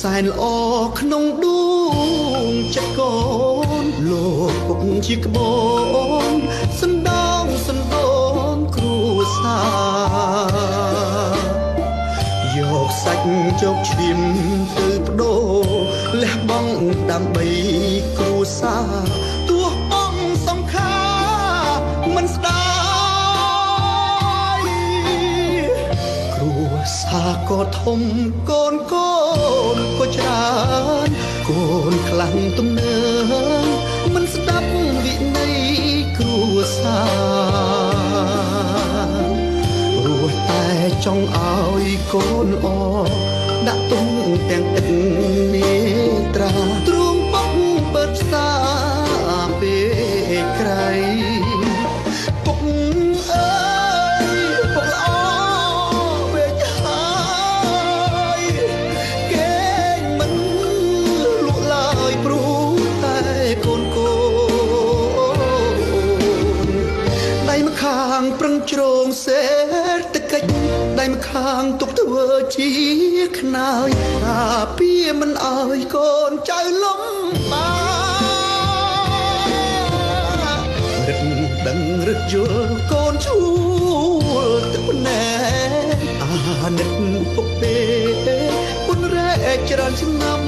សែនល្អក្នុងដួងចិត្តកូនលោកពុកជាក្បូនសណ្ដោងសណ្ដូនគ្រួសារយកសាច់ជោគឈ្លាមទៅបដូរលះបង់ដើម្បីគ្រួសារទោះបងសង្ខារមិនស្ដាយគ្រួសារក៏ធំកូនក៏ច្រើនកូនខ្លាំងទំនើងមិនស្ដាប់វិន័យគ្រួសាររស់តែចង់ឲ្យកូនល្អដាក់ទុំទាំងឥតនេត្រាទ្រូងបុកបើផ្សារពេលក្រៃពុកអើយពុកល្អវេចហើយគេមិនលក់ឡើយព្រោះតែកូនកូនដៃម្ខាងប្រឹងជ្រងសេដ្ឋកិច្ចដៃម្ខាងទុកធ្វើជាខ្នើយថាពីមិនអើយកូនចៅលំបានរឹកដឹងរឹកយល់កូនជួលទឹកភ្នែកអាណិតពុកទេពុនរែកច្រើនឆ្នាំ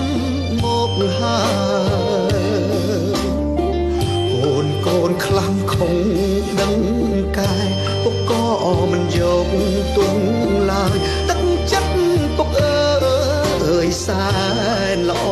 មកហើយកូនខ្លាំងខំដឹងកាយពុកក៏មិនយកទុំឡើយទឹកចិត្តពុកអើយសែនល្អ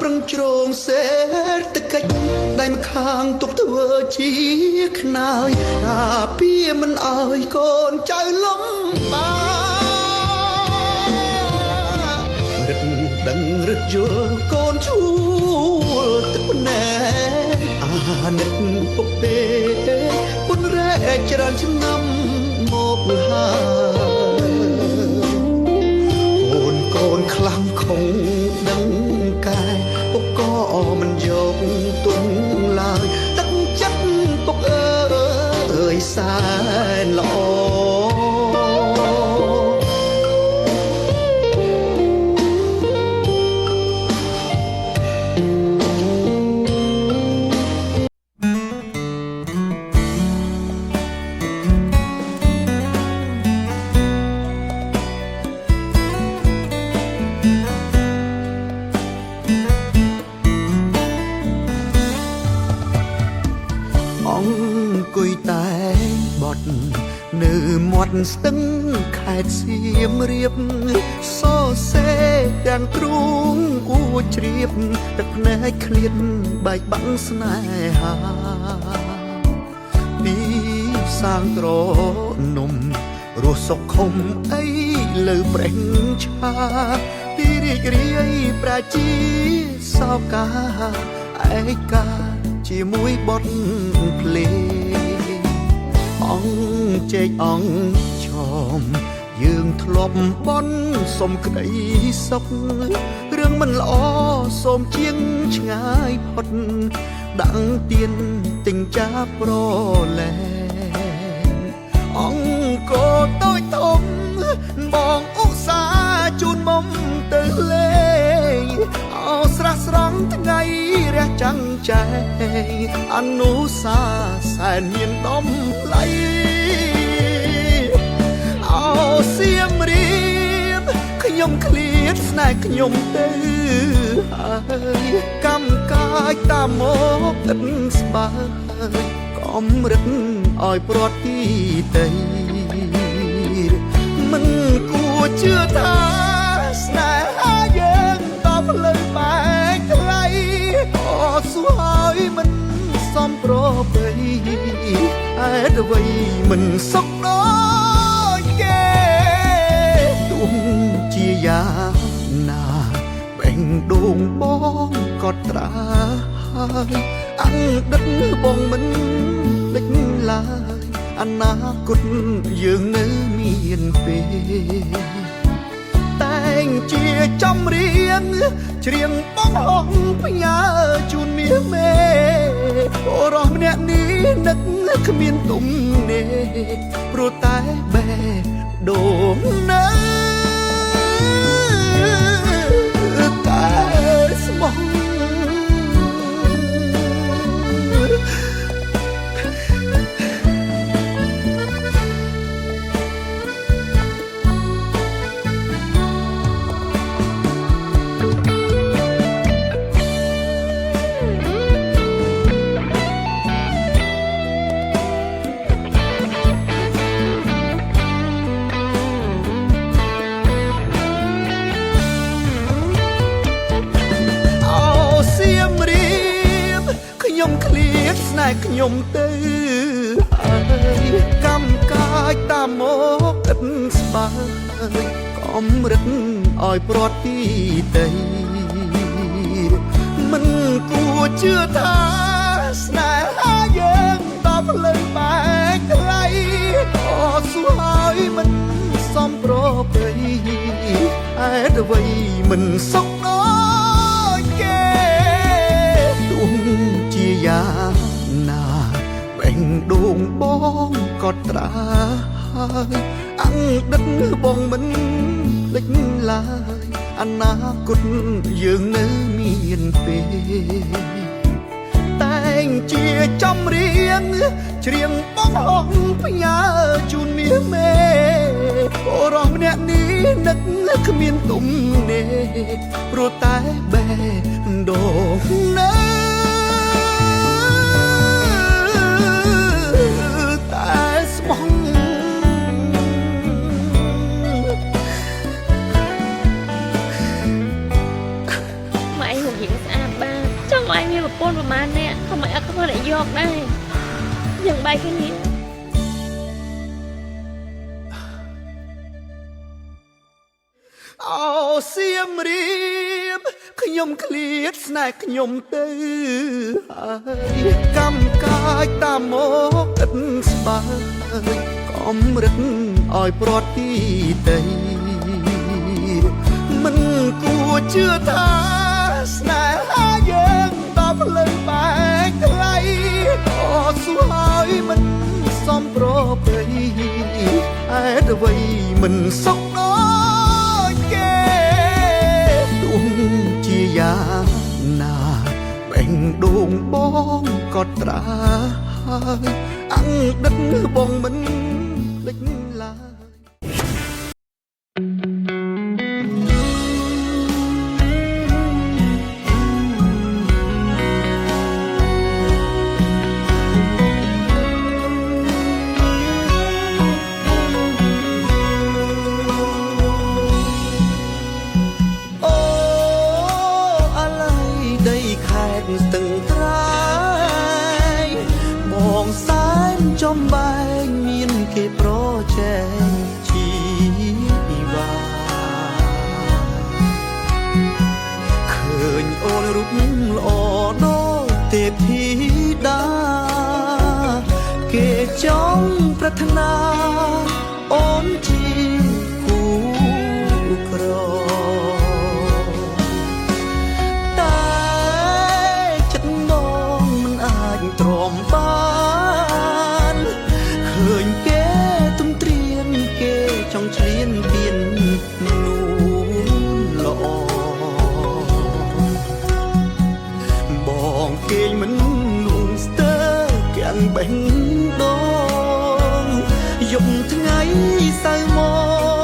ប្រឹងជ្រងសេដ្ឋកិច្ចដៃម្ខាងទុកធ្វើជាខ្នើយថាពីមិនអើយកូនចៅលំបានរឹកដឹងរឹកយល់កូនជួលទឹកភ្នែកអាណិតពុកទេពុនរែកច្រើនឆ្នាំមកហើយកូនខ្លាំងខំដឹងកាយពុកក៏មិនយកទុំឡើយទឹកចិត្តពុកអើយសែនល្អអង្គុយតែបត់នៅមាត់ស្ទឹងខេត្តសៀមរាបសរសេរទាំងទ្រូងអួចជ្រាបទឹកភ្នែកឃ្លាតបែកបាំងស្នេហាពីសាងត្រនំរស់សុខខំអីលើប្រេងឆាទីរីករាយប្រជាសោកាឯកាជាមួយបទភ្លេងអង្គជែកអង្គឈមយើងធ្លាប់បន់សុំក្តីសុខរឿងមិនល្អសូមជាងឆ្ងាយផុតដាក់ទៀនទិញចាប្រលែងអង្គតូចធំបងឧស្សាហ៍ជូនមុំទៅលេងអោស្រះស្រង់ថ្ងៃរះចាំងចែងអនុសាសែនមានដំឡៃអោសៀមរាបខ្ញុំឃ្លាតស្នេហ៍ខ្ញុំទៅហើយកម្មកាយតាមមកទឹកស្បើយកំរឹកឲ្យព្រាត់ទីតីមិនគួរជឿថាស្នេហាយើងតផ្លូវ ប្របីហេតុអ្វីមិនសុខដូចគេទោះជាយ៉ាងណាបេះដូងបងក៏ត្រាហើយអង្ដិតបងមិនភ្លេចឡើយអនាគតយើងនៅមានពេលតែងជាចំរៀងច្រៀងបងហងផ្ញើជូនមាសមេអូរស់ម្នាក់នេះនឹកគ្មានទំនេរព្រោះតែបែដូងនៅតែស្មោះខ្ញុំឃ្លាតស្នេហ៍ខ្ញុំទៅអើយកម្មកាយតាមមកឥតស្បើយកំរិតឲ្យព្រាត់ទីដីមិនគួរជឿថាស្នេហាយើងដល់ផ្លូវបែកថ្លៃអសួរហើយមិនសមប្របីហេតុអ្វីមិនសុខដូចគេទោះជាយ៉ាងណាបេះដូងបងក៏ត្រាហើយអង្ដិតបងមិនភ្លេចឡើយអនាគតយើងនៅមានពេលតែងជាចំរៀងច្រៀងបងហងផ្ញើជូនមាសមេអូរស់ម្នាក់នេះនឹកគ្មានទំនេរព្រោះតែបែដូងនៅតែស្មោះម៉ែខ្ញុំរៀងស្អាតបាទចង់ឲ្យមានប្រពន្ធប្រហែលអ្នកក៏មិនអត់គាត់ឲ្យយកដែរយ៉ាងបែកគ្នាអូសៀមរាបខ្ញុំឃ្លាតស្នេហ៍ខ្ញុំទៅហើយកម្មកាយតាមមកឥតស្បើយកំរិតឲ្យព្រាត់ទីដីមិនគួរជឿថាស្នេហាយើងដល់ផ្លូវបែកថ្លៃអសួរហើយមិនសមប្របីហេតុអ្វីមិនសុខដូចគេទោះជាយ៉ាងណាបេះដូងបងក៏ត្រាហើយអង្ដិតបងមិនភ្លេចឡើយស្ទឹងត្រែងបងសែនចំបែងមានគេប្រជែងជីវ៉ាឃើញអូនរូបល្អដូចទេពធីតាគេចង់ប្រាថ្នាអូនជាគូក្រទ្រាំបានឃើញគេទំត្រៀនគេចង់ឆ្លៀនពៀននួនល្អបងគេមិននួនស្ទើគាំងបេះដូងយប់ថ្ងៃសៅម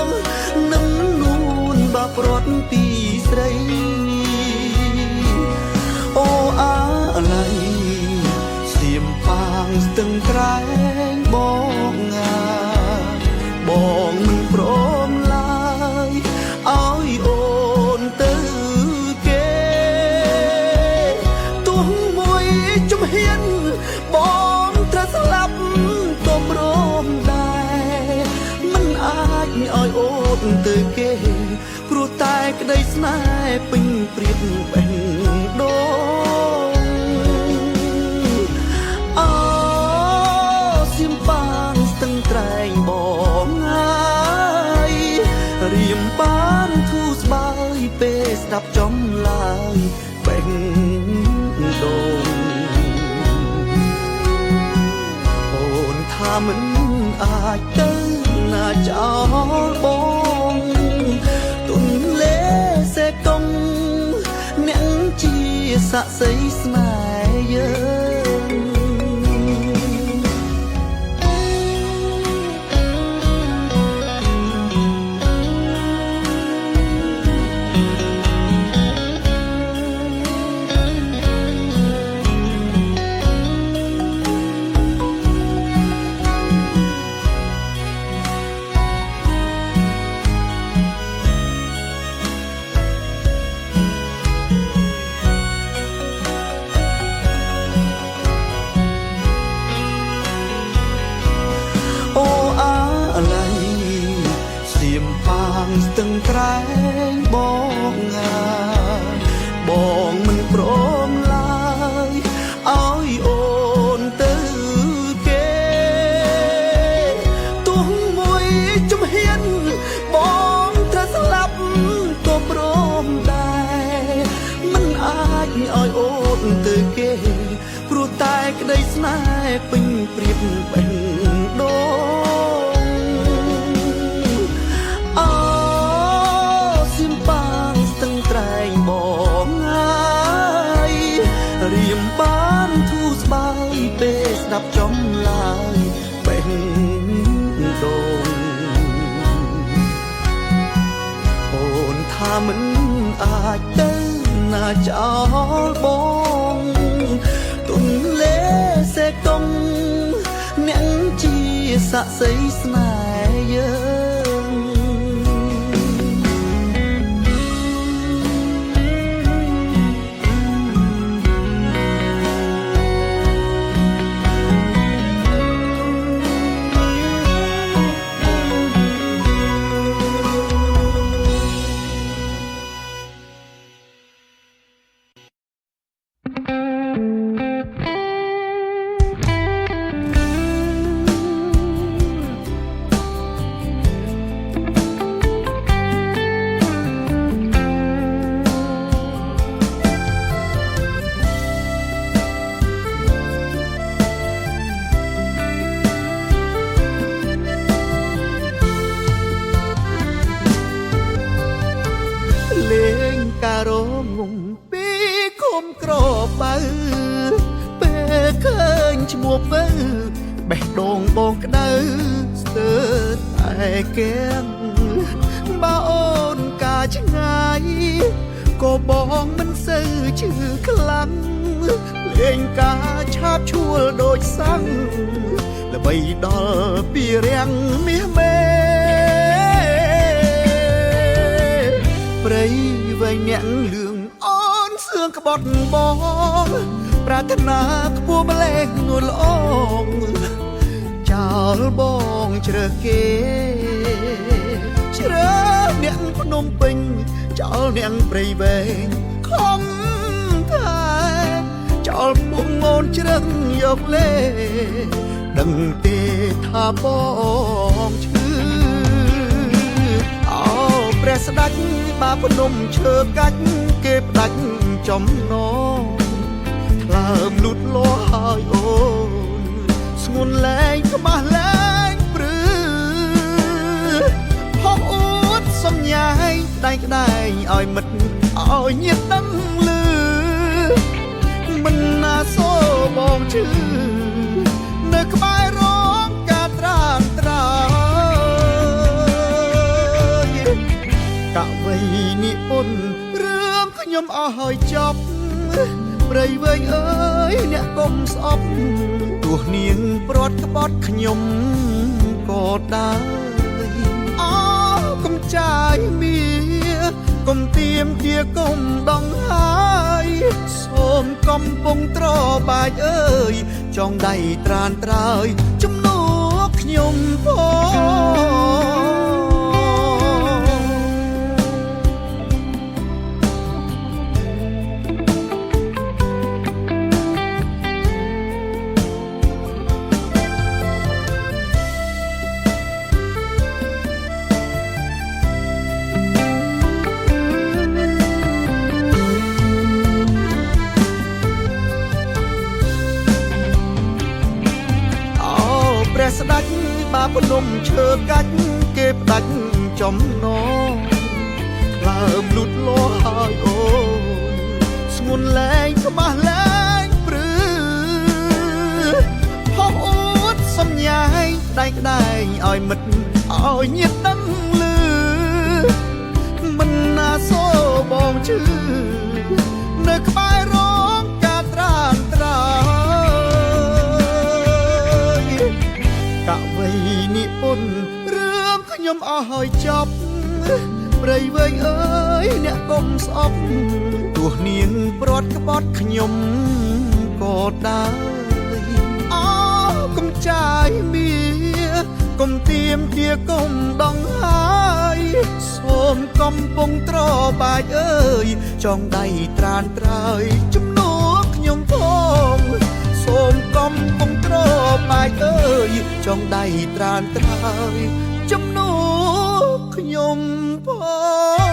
កនឹងនួនបាប្រត់ពីស្រីអូអាឡៃប៉ាងស្ទឹងត្រែងបងបងមិនព្រមឡើយឲ្យអូនទៅគេទោះមួយជំហានបង ឲ្យអូនទៅគេព្រោះតែក្តីស្នេហ៍ពេញព្រៀបបេះដូងអូសៀមបានស្ទឹងត្រែងបងហើយរៀមបានធូរស្បើយពេលស្ដាប់ចំឡើយបេះដូងអូនថាមិនអាចទៅណាចោលបងទុនលេសេកុងអ្នកជាស័ក្តិសិទ្ធិស្នេហ៍យើងស្ទឹងត្រែងបងបងមិនព្រមឡើយឲ្យអូនទៅគេទោះមួយជំហានបងត្រូវស្លាប់ក៏ព្រមដែរមិនអាចឲ្យអូនទៅគេព្រោះតែក្តីស្នេហ៍ពេញព្រៀបបេះដូងរៀមបានធូរស្បើយពេលស្ដាប់ចំឡើយបេះដូងអូនថាមិនអាចទៅណាចោលបងទុនលេសេកុងអ្នកជាស័ក្តិសិទ្ធិស្នេហ៍យើងការងំពីគុំក្របបើពេលឃើញឈ្មោះពៅបេះដូងបងក្តៅស្ទើរតែកៀងបើអូនកាឆ្ងាយក៏បងមិនសូវជឿខ្លាំងលេងការឆាបឈួលដូចសាំងល្បីដល់ពីរាំងមាសមេព្រៃវែងអ្នកលឿងអូនសឿងក្បត់បងប្រាថ្នាខ្ពស់ម្លេះងួនល្អងចោលបងជ្រើសគេជ្រើសអ្នកភ្នំពេញចោលអ្នកព្រៃវែងខំថាចោលពួកងូនជ្រឹងយកលេដឹងទេថាបងឈឺព្រះស្ដេចបាភ្នំឈើកាច់គេផ្ដាច់ចំណងថ្លើមលូតលាស់ហើយអូនស្ងួនលែងខ្មាស់លែងព្រឺហោះអួតសំញ៉ាយដៃក្ដែងឲ្យមិត្តឲ្យញាតិដឹងលឺមិនណាសូបងឈឺនៅក្បែររងការត្រានត្រើយកវៃនិពន្ធរឿងខ្ញុំអស់ហើយចប់ព្រៃវែងអើយអ្នកកុំស្អប់ទោះនាងព្រាត់ក្បត់ខ្ញុំក៏ដែរអើកុំចាយមាកុំទៀមទាកុំដងហើយសូមកំពុងត្របាយអើយចងដៃត្រានត្រើយជំនួសខ្ញុំផង ភ្នំឈើកាច់គេផ្ដាច់ចំណងដើមលូតលាស់ហើយអូនស្ងួនលែងខ្មាស់លែងព្រឺហោះអួតសំញ៉ាយក្ដែងឲ្យមិត្តឲ្យញាតិដឹងលឺមិនណាសូបងឈឺនៅក្បែររងការត្រានត្រោយកវៃនេះពុនរឿងខ្ញុំអស់ហើយចប់ព្រៃវែងអើយអ្នកកុំស្អប់ទោះនាងព្រាត់ក្បត់ខ្ញុំក៏ដែរអើកុំចាយមា កុំទៀមទាកុំដងហើយសូមកំពុងត្របាច់អើយចងដៃត្រានត្រើយជំនួសខ្ញុំផងសូមកំពុងត្របាច់អើយចងដៃត្រានត្រើយជំនួសខ្ញុំផង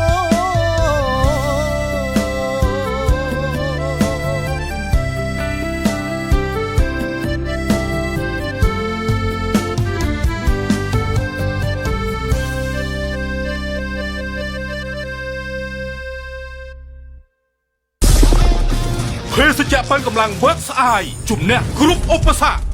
ភេសជ្ជៈប៉ាន់កម្លាំង Works Eye ជំនះគ្រប់ឧបសគ្គ